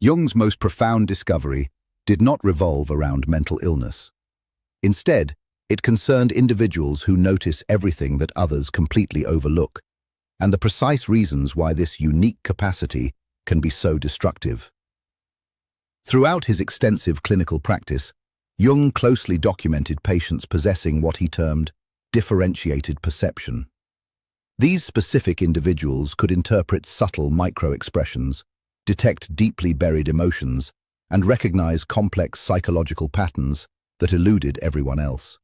Jung's most profound discovery did not revolve around mental illness. Instead, it concerned individuals who notice everything that others completely overlook, and the precise reasons why this unique capacity can be so destructive. Throughout his extensive clinical practice, Jung closely documented patients possessing what he termed differentiated perception. These specific individuals could interpret subtle micro-expressions, detect deeply buried emotions, and recognize complex psychological patterns that eluded everyone else.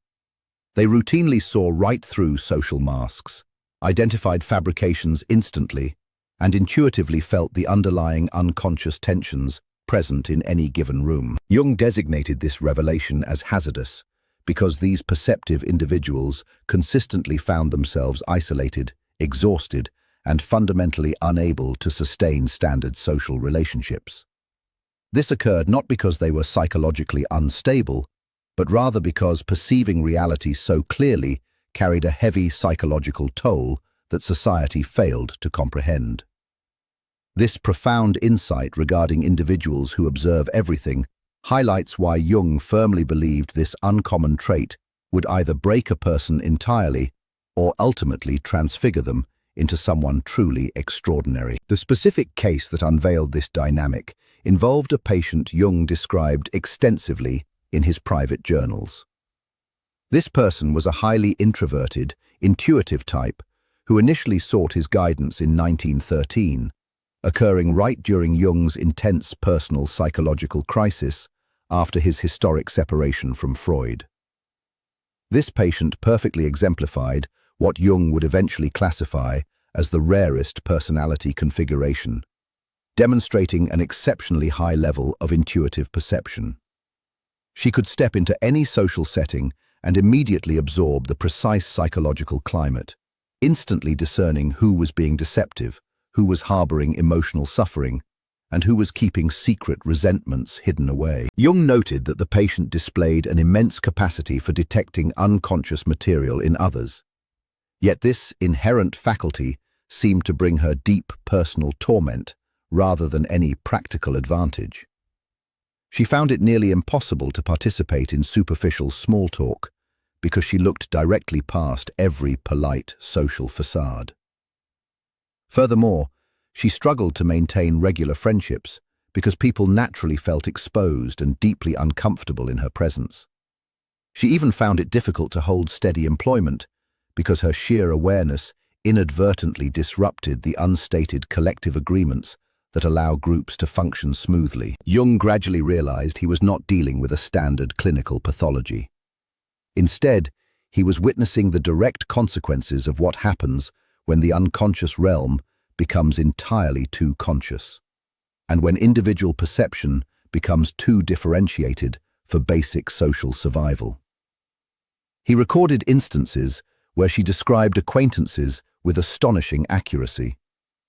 They routinely saw right through social masks, identified fabrications instantly, and intuitively felt the underlying unconscious tensions present in any given room. Jung designated this revelation as hazardous because these perceptive individuals consistently found themselves isolated, exhausted, and fundamentally unable to sustain standard social relationships. This occurred not because they were psychologically unstable, but rather because perceiving reality so clearly carried a heavy psychological toll that society failed to comprehend. This profound insight regarding individuals who observe everything highlights why Jung firmly believed this uncommon trait would either break a person entirely or ultimately transfigure them into someone truly extraordinary. The specific case that unveiled this dynamic involved a patient Jung described extensively in his private journals. This person was a highly introverted, intuitive type who initially sought his guidance in 1913, occurring right during Jung's intense personal psychological crisis after his historic separation from Freud. This patient perfectly exemplified what Jung would eventually classify as the rarest personality configuration, demonstrating an exceptionally high level of intuitive perception. She could step into any social setting and immediately absorb the precise psychological climate, instantly discerning who was being deceptive, who was harboring emotional suffering, and who was keeping secret resentments hidden away. Jung noted that the patient displayed an immense capacity for detecting unconscious material in others. Yet this inherent faculty seemed to bring her deep personal torment rather than any practical advantage. She found it nearly impossible to participate in superficial small talk because she looked directly past every polite social facade. Furthermore, she struggled to maintain regular friendships because people naturally felt exposed and deeply uncomfortable in her presence. She even found it difficult to hold steady employment because her sheer awareness inadvertently disrupted the unstated collective agreements that allow groups to function smoothly. Jung gradually realized he was not dealing with a standard clinical pathology. Instead, he was witnessing the direct consequences of what happens when the unconscious realm becomes entirely too conscious, and when individual perception becomes too differentiated for basic social survival. He recorded instances where she described acquaintances with astonishing accuracy,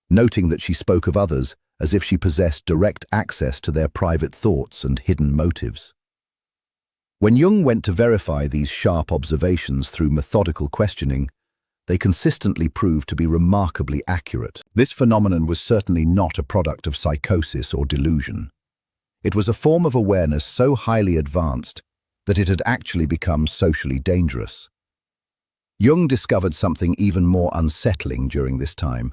noting that she spoke of others as if she possessed direct access to their private thoughts and hidden motives. When Jung went to verify these sharp observations through methodical questioning, they consistently proved to be remarkably accurate. This phenomenon was certainly not a product of psychosis or delusion. It was a form of awareness so highly advanced that it had actually become socially dangerous. Jung discovered something even more unsettling during this time,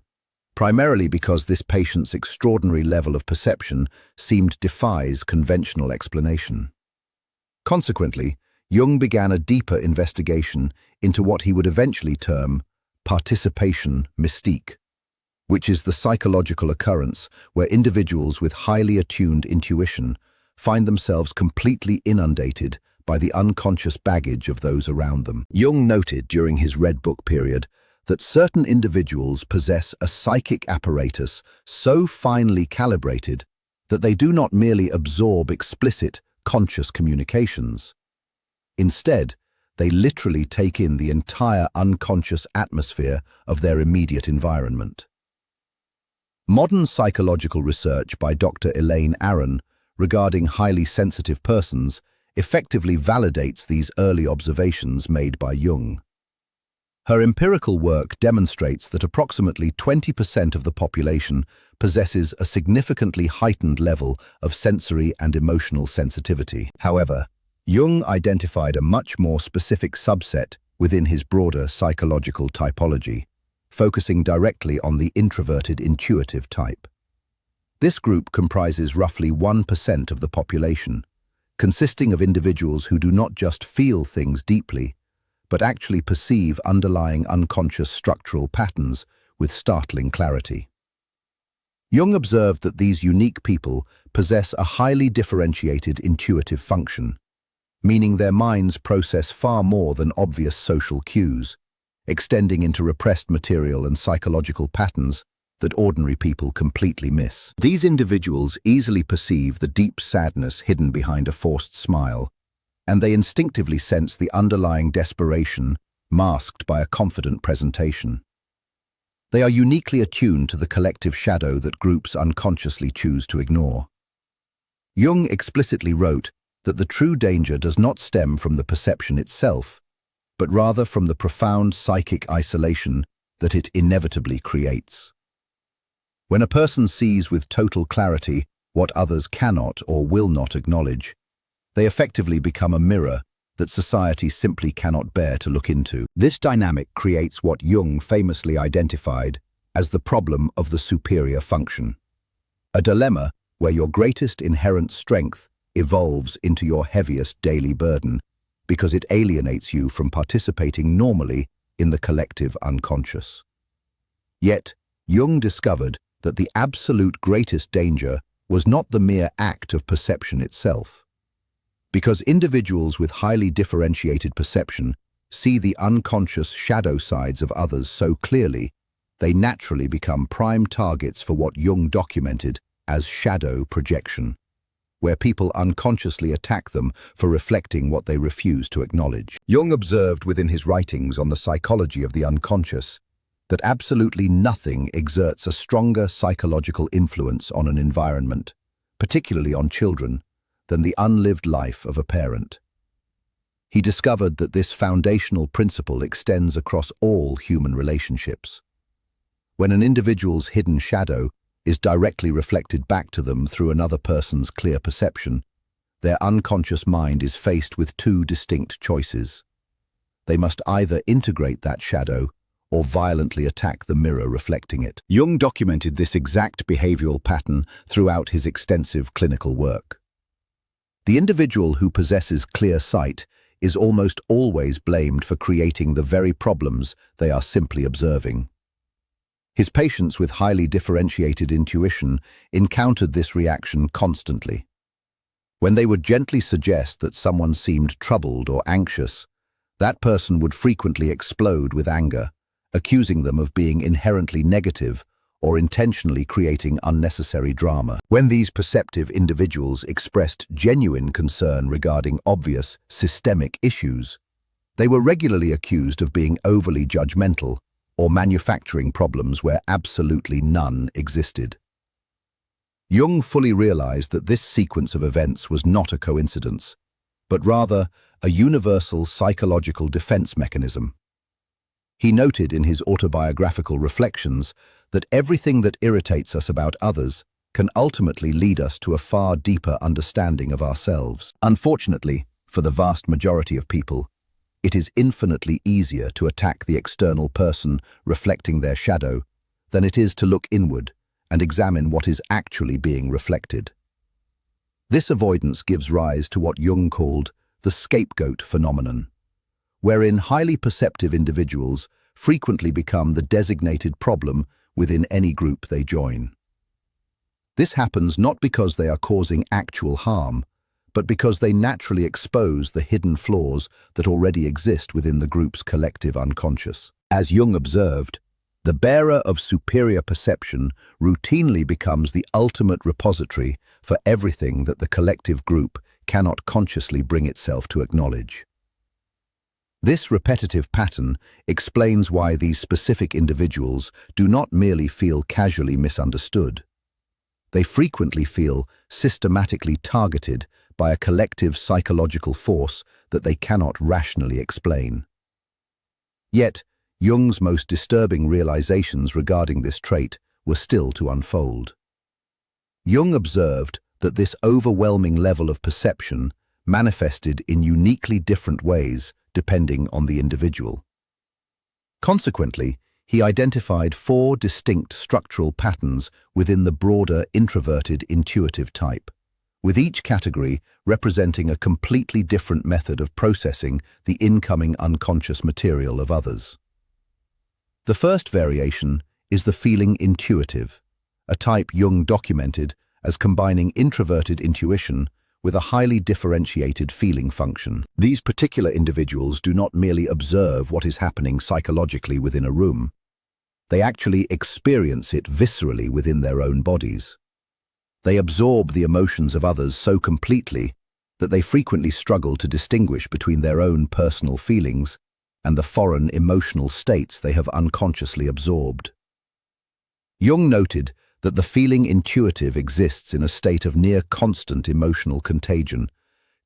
primarily because this patient's extraordinary level of perception seemed defies conventional explanation. Consequently, Jung began a deeper investigation into what he would eventually term participation mystique, which is the psychological occurrence where individuals with highly attuned intuition find themselves completely inundated by the unconscious baggage of those around them. Jung noted during his Red Book period that certain individuals possess a psychic apparatus so finely calibrated that they do not merely absorb explicit, conscious communications. Instead, they literally take in the entire unconscious atmosphere of their immediate environment. Modern psychological research by Dr. Elaine Aron regarding highly sensitive persons effectively validates these early observations made by Jung. Her empirical work demonstrates that approximately 20% of the population possesses a significantly heightened level of sensory and emotional sensitivity. However, Jung identified a much more specific subset within his broader psychological typology, focusing directly on the introverted intuitive type. This group comprises roughly 1% of the population, consisting of individuals who do not just feel things deeply, but actually perceive underlying unconscious structural patterns with startling clarity. Jung observed that these unique people possess a highly differentiated intuitive function, meaning their minds process far more than obvious social cues, extending into repressed material and psychological patterns that ordinary people completely miss. These individuals easily perceive the deep sadness hidden behind a forced smile, and they instinctively sense the underlying desperation masked by a confident presentation. They are uniquely attuned to the collective shadow that groups unconsciously choose to ignore. Jung explicitly wrote that the true danger does not stem from the perception itself, but rather from the profound psychic isolation that it inevitably creates. When a person sees with total clarity what others cannot or will not acknowledge, they effectively become a mirror that society simply cannot bear to look into. This dynamic creates what Jung famously identified as the problem of the superior function, a dilemma where your greatest inherent strength evolves into your heaviest daily burden because it alienates you from participating normally in the collective unconscious. Yet, Jung discovered that the absolute greatest danger was not the mere act of perception itself. Because individuals with highly differentiated perception see the unconscious shadow sides of others so clearly, they naturally become prime targets for what Jung documented as shadow projection, where people unconsciously attack them for reflecting what they refuse to acknowledge. Jung observed within his writings on the psychology of the unconscious that absolutely nothing exerts a stronger psychological influence on an environment, particularly on children, than the unlived life of a parent. He discovered that this foundational principle extends across all human relationships. When an individual's hidden shadow is directly reflected back to them through another person's clear perception, their unconscious mind is faced with two distinct choices. They must either integrate that shadow or violently attack the mirror reflecting it. Jung documented this exact behavioral pattern throughout his extensive clinical work. The individual who possesses clear sight is almost always blamed for creating the very problems they are simply observing. His patients with highly differentiated intuition encountered this reaction constantly. When they would gently suggest that someone seemed troubled or anxious, that person would frequently explode with anger, accusing them of being inherently negative or intentionally creating unnecessary drama. When these perceptive individuals expressed genuine concern regarding obvious, systemic issues, they were regularly accused of being overly judgmental or manufacturing problems where absolutely none existed. Jung fully realized that this sequence of events was not a coincidence, but rather a universal psychological defense mechanism. He noted in his autobiographical reflections that everything that irritates us about others can ultimately lead us to a far deeper understanding of ourselves. Unfortunately, for the vast majority of people, it is infinitely easier to attack the external person reflecting their shadow than it is to look inward and examine what is actually being reflected. This avoidance gives rise to what Jung called the scapegoat phenomenon, wherein highly perceptive individuals frequently become the designated problem within any group they join. This happens not because they are causing actual harm, but because they naturally expose the hidden flaws that already exist within the group's collective unconscious. As Jung observed, the bearer of superior perception routinely becomes the ultimate repository for everything that the collective group cannot consciously bring itself to acknowledge. This repetitive pattern explains why these specific individuals do not merely feel casually misunderstood. They frequently feel systematically targeted by a collective psychological force that they cannot rationally explain. Yet, Jung's most disturbing realizations regarding this trait were still to unfold. Jung observed that this overwhelming level of perception manifested in uniquely different ways depending on the individual. Consequently, he identified 4 distinct structural patterns within the broader introverted intuitive type, with each category representing a completely different method of processing the incoming unconscious material of others. The first variation is the feeling intuitive, a type Jung documented as combining introverted intuition with a highly differentiated feeling function. These particular individuals do not merely observe what is happening psychologically within a room. They actually experience it viscerally within their own bodies. They absorb the emotions of others so completely that they frequently struggle to distinguish between their own personal feelings and the foreign emotional states they have unconsciously absorbed. Jung noted that the feeling intuitive exists in a state of near constant emotional contagion,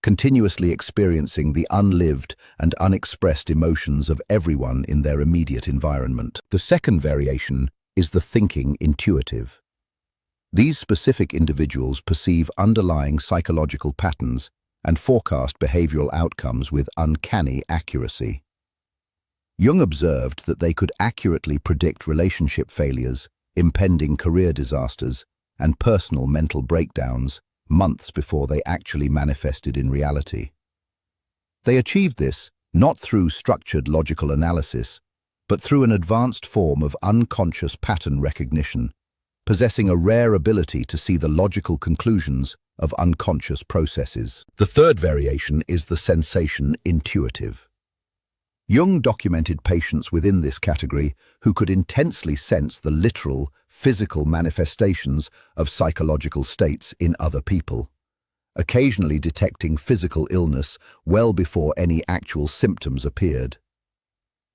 continuously experiencing the unlived and unexpressed emotions of everyone in their immediate environment. The second variation is the thinking intuitive. These specific individuals perceive underlying psychological patterns and forecast behavioral outcomes with uncanny accuracy. Jung observed that they could accurately predict relationship failures, impending career disasters, and personal mental breakdowns months before they actually manifested in reality. They achieved this not through structured logical analysis, but through an advanced form of unconscious pattern recognition, possessing a rare ability to see the logical conclusions of unconscious processes. The third variation is the sensation intuitive. Jung documented patients within this category who could intensely sense the literal, physical manifestations of psychological states in other people, occasionally detecting physical illness well before any actual symptoms appeared.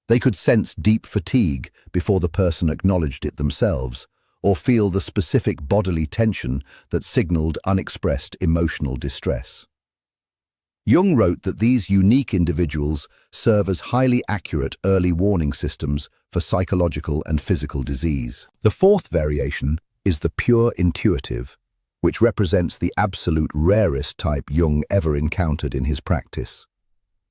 They could sense deep fatigue before the person acknowledged it themselves, or feel the specific bodily tension that signaled unexpressed emotional distress. Jung wrote that these unique individuals serve as highly accurate early warning systems for psychological and physical disease. The fourth variation is the pure intuitive, which represents the absolute rarest type Jung ever encountered in his practice.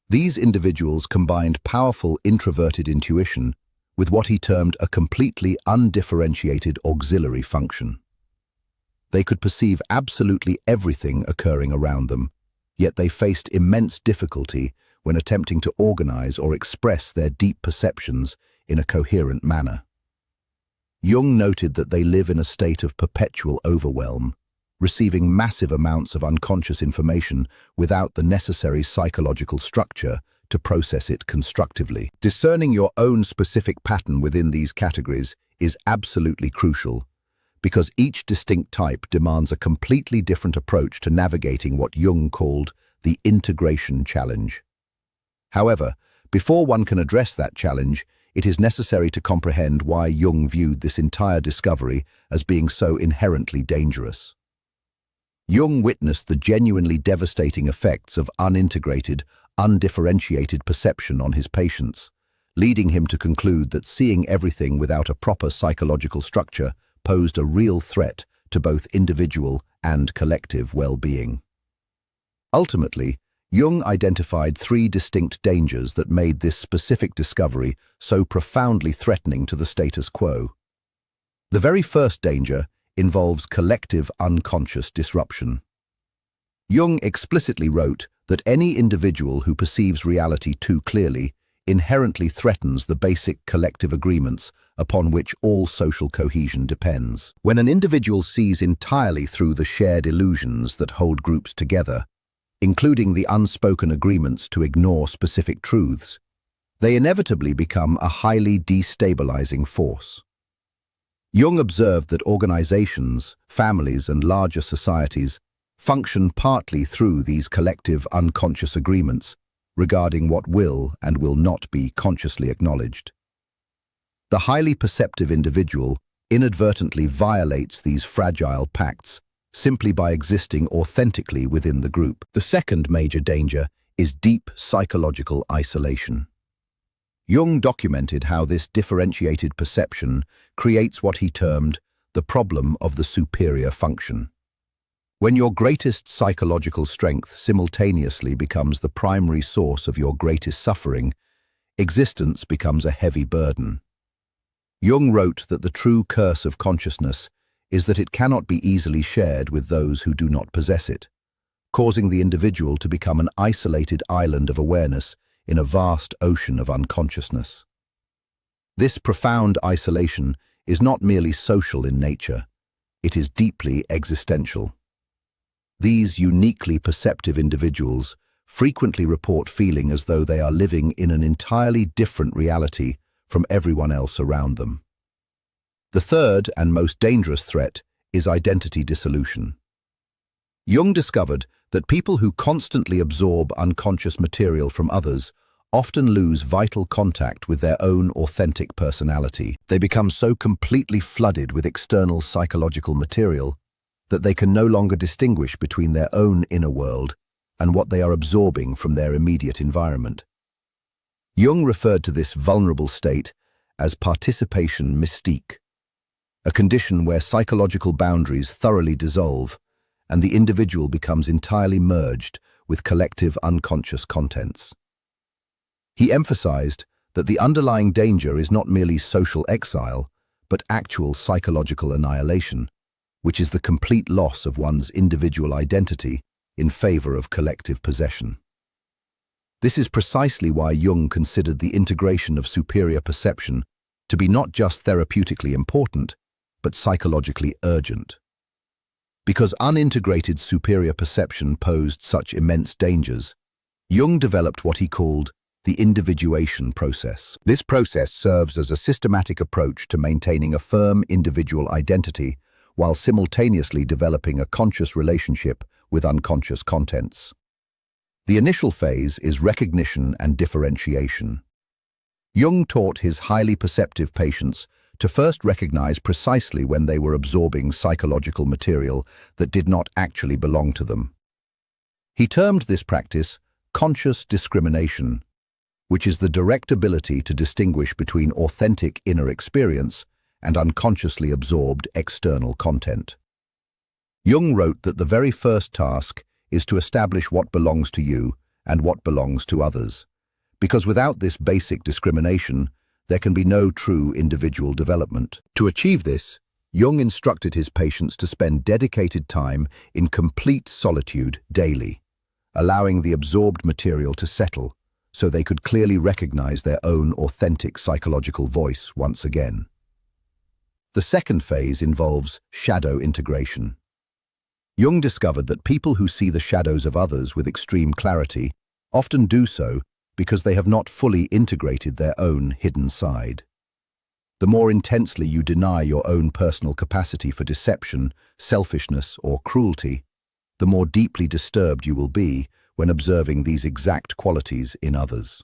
These individuals combined powerful introverted intuition with what he termed a completely undifferentiated auxiliary function. They could perceive absolutely everything occurring around them, yet they faced immense difficulty when attempting to organize or express their deep perceptions in a coherent manner. Jung noted that they live in a state of perpetual overwhelm, receiving massive amounts of unconscious information without the necessary psychological structure to process it constructively. Discerning your own specific pattern within these categories is absolutely crucial, because each distinct type demands a completely different approach to navigating what Jung called the integration challenge. However, before one can address that challenge, it is necessary to comprehend why Jung viewed this entire discovery as being so inherently dangerous. Jung witnessed the genuinely devastating effects of unintegrated, undifferentiated perception on his patients, leading him to conclude that seeing everything without a proper psychological structure posed a real threat to both individual and collective well-being. Ultimately, Jung identified 3 distinct dangers that made this specific discovery so profoundly threatening to the status quo. The very first danger involves collective unconscious disruption. Jung explicitly wrote that any individual who perceives reality too clearly inherently threatens the basic collective agreements upon which all social cohesion depends. When an individual sees entirely through the shared illusions that hold groups together, including the unspoken agreements to ignore specific truths, they inevitably become a highly destabilizing force. Jung observed that organizations, families, and larger societies function partly through these collective unconscious agreements regarding what will and will not be consciously acknowledged. The highly perceptive individual inadvertently violates these fragile pacts simply by existing authentically within the group. The second major danger is deep psychological isolation. Jung documented how this differentiated perception creates what he termed the problem of the superior function. When your greatest psychological strength simultaneously becomes the primary source of your greatest suffering, existence becomes a heavy burden. Jung wrote that the true curse of consciousness is that it cannot be easily shared with those who do not possess it, causing the individual to become an isolated island of awareness in a vast ocean of unconsciousness. This profound isolation is not merely social in nature, it is deeply existential. These uniquely perceptive individuals frequently report feeling as though they are living in an entirely different reality from everyone else around them. The third and most dangerous threat is identity dissolution. Jung discovered that people who constantly absorb unconscious material from others often lose vital contact with their own authentic personality. They become so completely flooded with external psychological material that they can no longer distinguish between their own inner world and what they are absorbing from their immediate environment. Jung referred to this vulnerable state as participation mystique, a condition where psychological boundaries thoroughly dissolve and the individual becomes entirely merged with collective unconscious contents. He emphasized that the underlying danger is not merely social exile, but actual psychological annihilation, which is the complete loss of one's individual identity in favor of collective possession. This is precisely why Jung considered the integration of superior perception to be not just therapeutically important, but psychologically urgent. Because unintegrated superior perception posed such immense dangers, Jung developed what he called the individuation process. This process serves as a systematic approach to maintaining a firm individual identity while simultaneously developing a conscious relationship with unconscious contents. The initial phase is recognition and differentiation. Jung taught his highly perceptive patients to first recognize precisely when they were absorbing psychological material that did not actually belong to them. He termed this practice conscious discrimination, which is the direct ability to distinguish between authentic inner experience and unconsciously absorbed external content. Jung wrote that the very first task is to establish what belongs to you and what belongs to others, because without this basic discrimination, there can be no true individual development. To achieve this, Jung instructed his patients to spend dedicated time in complete solitude daily, allowing the absorbed material to settle so they could clearly recognize their own authentic psychological voice once again. The second phase involves shadow integration. Jung discovered that people who see the shadows of others with extreme clarity often do so because they have not fully integrated their own hidden side. The more intensely you deny your own personal capacity for deception, selfishness, or cruelty, the more deeply disturbed you will be when observing these exact qualities in others.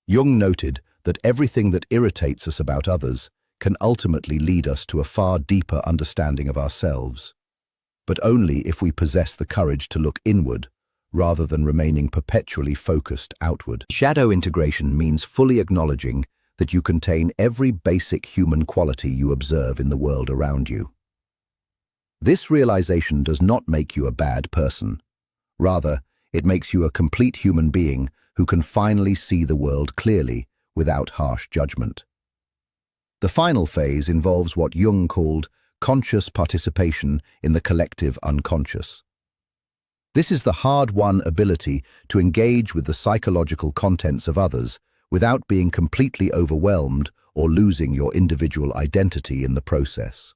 Jung noted that everything that irritates us about others can ultimately lead us to a far deeper understanding of ourselves, but only if we possess the courage to look inward rather than remaining perpetually focused outward. Shadow integration means fully acknowledging that you contain every basic human quality you observe in the world around you. This realization does not make you a bad person. Rather, it makes you a complete human being who can finally see the world clearly without harsh judgment. The final phase involves what Jung called conscious participation in the collective unconscious. This is the hard-won ability to engage with the psychological contents of others without being completely overwhelmed or losing your individual identity in the process.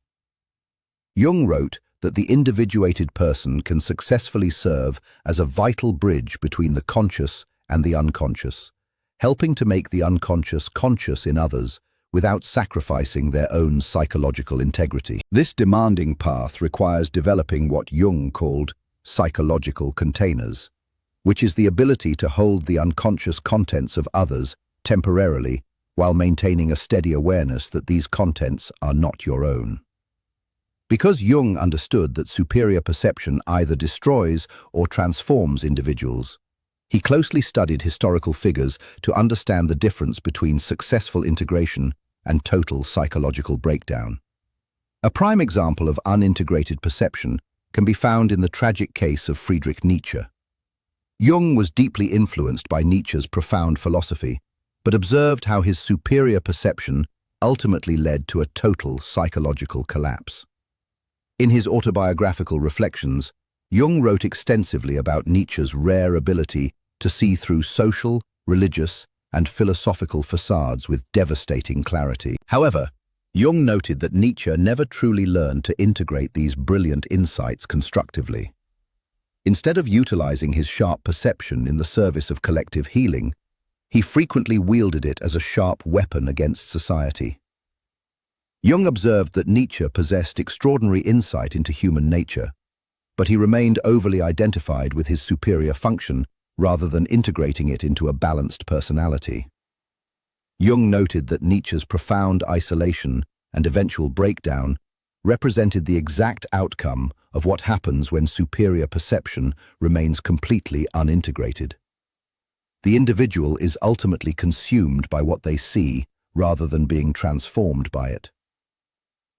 Jung wrote that the individuated person can successfully serve as a vital bridge between the conscious and the unconscious, helping to make the unconscious conscious in others without sacrificing their own psychological integrity. This demanding path requires developing what Jung called psychological containers, which is the ability to hold the unconscious contents of others temporarily while maintaining a steady awareness that these contents are not your own. Because Jung understood that superior perception either destroys or transforms individuals, he closely studied historical figures to understand the difference between successful integration and total psychological breakdown. A prime example of unintegrated perception can be found in the tragic case of Friedrich Nietzsche. Jung was deeply influenced by Nietzsche's profound philosophy, but observed how his superior perception ultimately led to a total psychological collapse. In his autobiographical reflections, Jung wrote extensively about Nietzsche's rare ability to see through social, religious, and philosophical facades with devastating clarity. However, Jung noted that Nietzsche never truly learned to integrate these brilliant insights constructively. Instead of utilizing his sharp perception in the service of collective healing, he frequently wielded it as a sharp weapon against society. Jung observed that Nietzsche possessed extraordinary insight into human nature, but he remained overly identified with his superior function rather than integrating it into a balanced personality. Jung noted that Nietzsche's profound isolation and eventual breakdown represented the exact outcome of what happens when superior perception remains completely unintegrated. The individual is ultimately consumed by what they see rather than being transformed by it.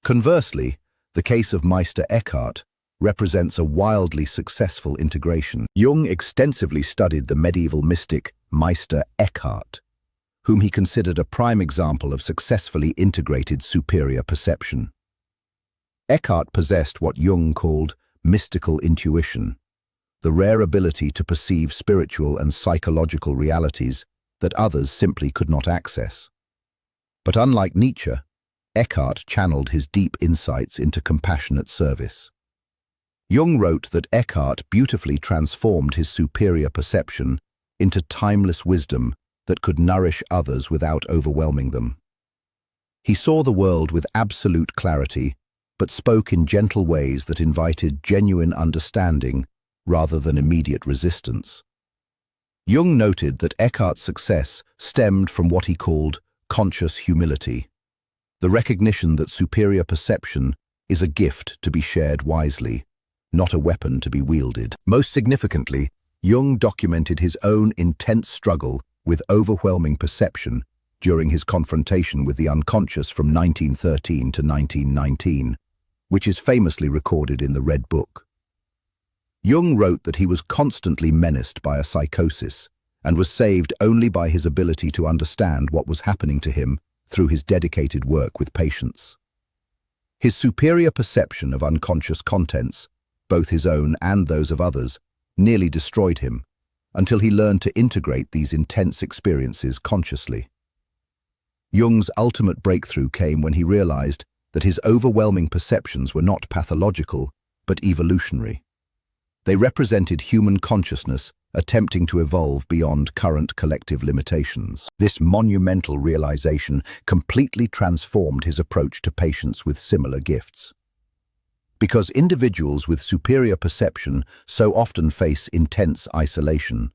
Conversely, the case of Meister Eckhart represents a wildly successful integration. Jung extensively studied the medieval mystic Meister Eckhart, whom he considered a prime example of successfully integrated superior perception. Eckhart possessed what Jung called mystical intuition, the rare ability to perceive spiritual and psychological realities that others simply could not access. But unlike Nietzsche, Eckhart channeled his deep insights into compassionate service. Jung wrote that Eckhart beautifully transformed his superior perception into timeless wisdom that could nourish others without overwhelming them. He saw the world with absolute clarity, but spoke in gentle ways that invited genuine understanding rather than immediate resistance. Jung noted that Eckhart's success stemmed from what he called conscious humility, the recognition that superior perception is a gift to be shared wisely, not a weapon to be wielded. Most significantly, Jung documented his own intense struggle with overwhelming perception during his confrontation with the unconscious from 1913 to 1919, which is famously recorded in the Red Book. Jung wrote that he was constantly menaced by a psychosis and was saved only by his ability to understand what was happening to him through his dedicated work with patients. His superior perception of unconscious contents, both his own and those of others, nearly destroyed him, until he learned to integrate these intense experiences consciously. Jung's ultimate breakthrough came when he realized that his overwhelming perceptions were not pathological, but evolutionary. They represented human consciousness attempting to evolve beyond current collective limitations. This monumental realization completely transformed his approach to patients with similar gifts. Because individuals with superior perception so often face intense isolation,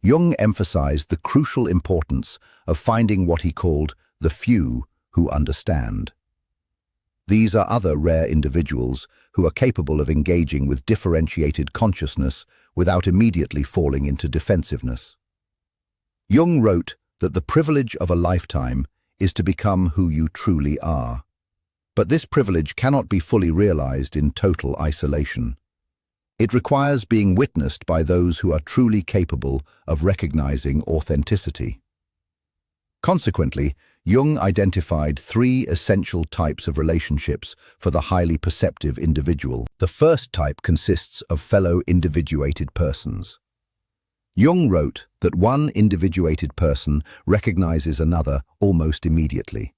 Jung emphasized the crucial importance of finding what he called the few who understand. These are other rare individuals who are capable of engaging with differentiated consciousness without immediately falling into defensiveness. Jung wrote that the privilege of a lifetime is to become who you truly are. But this privilege cannot be fully realized in total isolation. It requires being witnessed by those who are truly capable of recognizing authenticity. Consequently, Jung identified three essential types of relationships for the highly perceptive individual. The first type consists of fellow individuated persons. Jung wrote that one individuated person recognizes another almost immediately.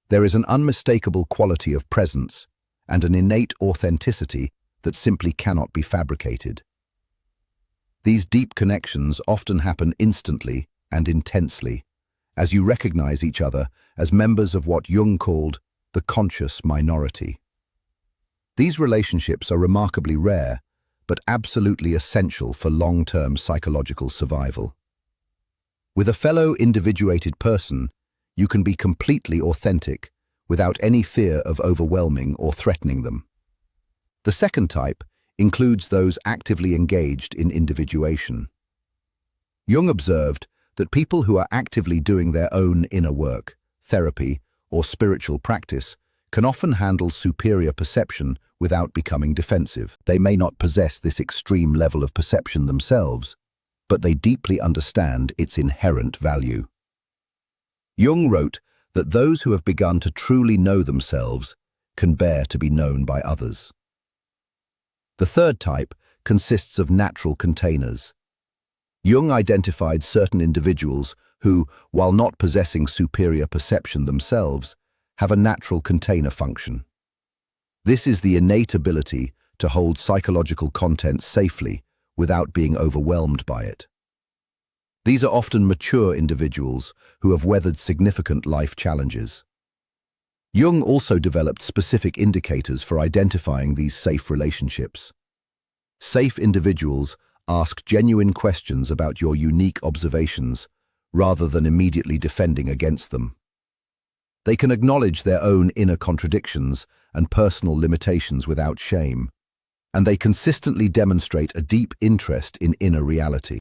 There is an unmistakable quality of presence and an innate authenticity that simply cannot be fabricated. These deep connections often happen instantly and intensely, as you recognize each other as members of what Jung called the conscious minority. These relationships are remarkably rare, but absolutely essential for long-term psychological survival. With a fellow individuated person, you can be completely authentic without any fear of overwhelming or threatening them. The second type includes those actively engaged in individuation. Jung observed that people who are actively doing their own inner work, therapy, or spiritual practice can often handle superior perception without becoming defensive. They may not possess this extreme level of perception themselves, but they deeply understand its inherent value. Jung wrote that those who have begun to truly know themselves can bear to be known by others. The third type consists of natural containers. Jung identified certain individuals who, while not possessing superior perception themselves, have a natural container function. This is the innate ability to hold psychological content safely without being overwhelmed by it. These are often mature individuals who have weathered significant life challenges. Jung also developed specific indicators for identifying these safe relationships. Safe individuals ask genuine questions about your unique observations rather than immediately defending against them. They can acknowledge their own inner contradictions and personal limitations without shame, and they consistently demonstrate a deep interest in inner reality.